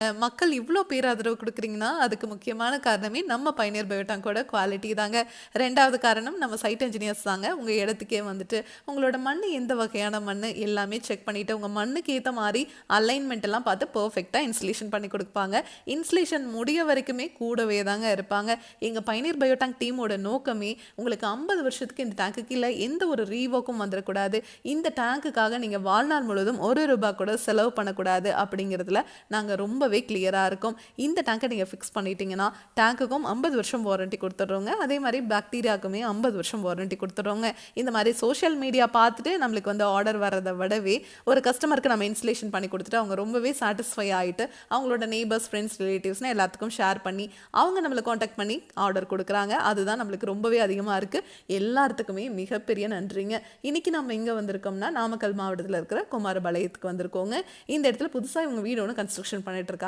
மக்கள் இவ்ளோ பேராதரவு குடுக்குறீங்கன்னா, அதுக்கு முக்கியமான காரணமே நம்ம பயனியர் பயோடேங்கோட குவாலிட்டி தாங்க. 2வது காரணம் நம்ம சைட் என்ஜினியர்ஸ் தாங்க. உங்க இடத்துக்கே வந்துட்டு, உங்களோட மண்ணு எந்த வகையான மண்ணு எல்லாமே செக் பண்ணிட்டு, உங்க மண்ணுக்கு ஏத்த மாரி அலைன்மென்ட் எல்லாம் பார்த்து பெர்ஃபெக்ட்டா இன்ஸ்டலேஷன் பண்ணி குடுப்பாங்க. இன்ஸ்டலேஷன் முடிய வரைக்குமே கூடவே தாங்க இருப்பாங்க. எங்க பயனியர் பயோடேங்க் டீமோட நோக்கமே, உங்களுக்கு 50 வருஷத்துக்கு இந்த டேங்க்கு கீழ எந்த ஒரு ரீவொர்க்கும் வந்துறக்கூடாது. இந்த டேங்க்குக்காக நீங்க வாழ்நாள் முழுவதும் ₹1 கூட செலவு பண்ணக்கூடாது அப்படிங்கிறதுல நாங்க ரொம்பவே கிளியரா இருக்கும். இந்த டேங்கை நீங்க ஃபிக்ஸ் பண்ணிட்டீங்கன்னா டேங்குக்கும் 50 வருஷம் வாரண்டி கொடுத்துட்றோங்க. அதே மாதிரி பாக்டீரியாக்குமே 50 வருஷம் வாரண்டி கொடுத்துட்றோங்க. இந்த மாதிரி சோஷியல் மீடியா பார்த்துட்டு நம்மளுக்கு வந்து ஆர்டர் வரதை விடவே ஒரு கஸ்டமருக்கு நம்ம இன்ஸ்டலேஷன் பண்ணி கொடுத்துட்டு அவங்க ரொம்பவே சாட்டிஸ்ஃபை ஆகிட்டு அவங்களோட நெய்பர்ஸ், ஃப்ரெண்ட்ஸ், ரிலேட்டிவ்ஸ்னு எல்லாத்துக்கும் ஷேர் பண்ணி அவங்க நம்மளை காண்டாக்ட் பண்ணி ஆர்டர் கொடுக்குறாங்க. அதுதான் நம்மளுக்கு ரொம்பவே அதிகமாக இருக்குது. எல்லாத்துக்குமே மிகப்பெரிய நன்றிங்க. இன்னைக்கு நம்ம இங்கே வந்திருக்கோம்னா நாமக்கல் மாவட்டத்தில் இருக்கிற குமாரபாளையத்துக்கு வந்திருக்கோங்க. இந்த இடத்துல புதுசாக இவங்க வீடு ஒன்று கன்ஸ்ட்ரக்ஷன் பண்ணிட்டு இருக்காங்க.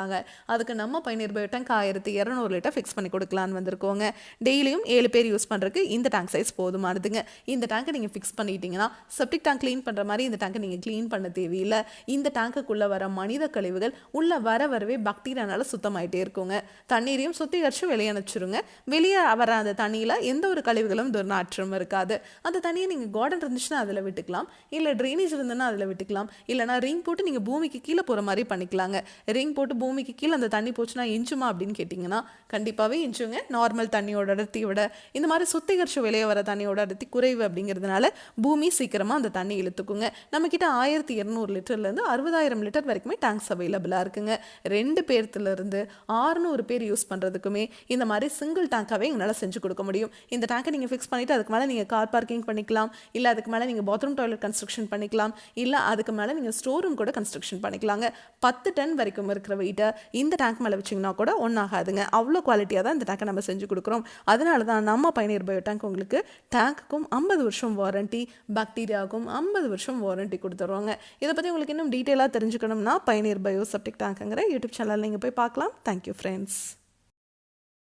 அதுக்கு நம்ம பயனியர் பயோடேங்க் 1200 லிட்டர் ஃபிக்ஸ் பண்ணி கொடுக்கலான்னு வந்திருக்கோங்க. டெய்லியும் 7 பேர் யூஸ் பண்ணுறதுக்கு இந்த டேங்க் சைஸ் போதுமானதுங்க. இந்த டேங்கை நீங்கள் ஃபிக்ஸ் பண்ணிட்டீங்கன்னா செப்டிக் டேங்க் க்ளீன் பண்ணுற மாதிரி இந்த டேங்கை நீங்கள் க்ளீன் பண்ண தேவையில்லை. இந்த டேங்குக்குள்ளே வர மனித கழிவுகள் உள்ள வரவே பாக்டீரியானால சுத்தமாயிட்டே இருக்குங்க. தண்ணீரையும் சுத்திகரித்து வெளியே அனுப்பிச்சிருங்க. வெளியே வர அந்த தண்ணியில் எந்த ஒரு கழிவுகளும் துர்நாற்றம் இருக்காது. அந்த தண்ணியை நீங்கள் கார்டன் இருந்துச்சுன்னா அதில் விட்டுக்கலாம், இல்லை ட்ரைனேஜ் இருந்ததுன்னா அதில் விட்டுக்கலாம், இல்லைனா ரிங் போட்டு நீங்கள் பூமிக்கு கீழே போகிற மாதிரி பண்ணிக்கலாங்க. ரிங் போட்டு பூமிக்கு கீழே அந்த தண்ணி போச்சுன்னா இஞ்சுமா அப்படின்னு கேட்டிங்கன்னா கண்டிப்பாகவே இஞ்சுங்க. நார்மல் தண்ணியோட அடர்த்தி விட இந்த மாதிரி சுத்திகரிச்சு வெளியே வர தண்ணியோட அடர்த்தி குறைவு அப்படிங்கிறதுனால பூமி சீக்கிரமாக அந்த தண்ணி இழுத்துக்குங்க. நம்மக்கிட்ட 1200 லிட்டர்லேருந்து 60,000 லிட்டர் வரைக்குமே டேங்க்ஸ் அவைலபிளாக இருக்குங்க. 2 பேர்த்துலேருந்து 600 பேர் யூஸ் பண்ணுறதுக்குமே இந்த மாதிரி சிங்கிள் டேங்காகவே எங்களால் செஞ்சு கொடுக்க முடியும். இந்த டேங்கை நீங்கள் ஃபிக்ஸ் பண்ணிவிட்டு அதுக்கு மேலே நீங்கள் கார் பார்க்கிங் பண்ணிக்கலாம், இல்லை அதுக்கு மேலே நீங்கள் பாத்ரூம் டாய்லெட் கன்ஸ்ட்ரக்ஷன் பண்ணிக்கலாம், இல்லை அதுக்கு மேலே நீங்கள் ஸ்டோர் ரூம் கூட கன்ஸ்ட்ரக்ஷன் பண்ணிக்கலாங்க. 10 டன் வரைக்கும் இருக்கிற வெயிட்டை இந்த டேங்க் மேலே வச்சிங்கன்னா கூட ஒன்றாகாதுங்க. அவ்வளோ குவாலிட்டியாக தான் இந்த டேங்கை நம்ம செஞ்சு கொடுக்குறோம். அதனால தான் நம்ம பயனியர் பயோடேங்க் உங்களுக்கு டேங்க்குக்கும் 50 வருஷம் வாரண்டி, பாக்டீரியாவுக்கும் 50 வருஷம் வாரண்டி கொடுத்துருவாங்க. இதை பற்றி உங்களுக்கு இன்னும் டீட்டெயிலாக தெரிஞ்சுக்கணும்னா பயனியர் பயோ செப்டிக் டேங்க்குங்கிற யூடியூப் சேனல் நீங்கள் போய் பார்க்கலாம். Thank you friends.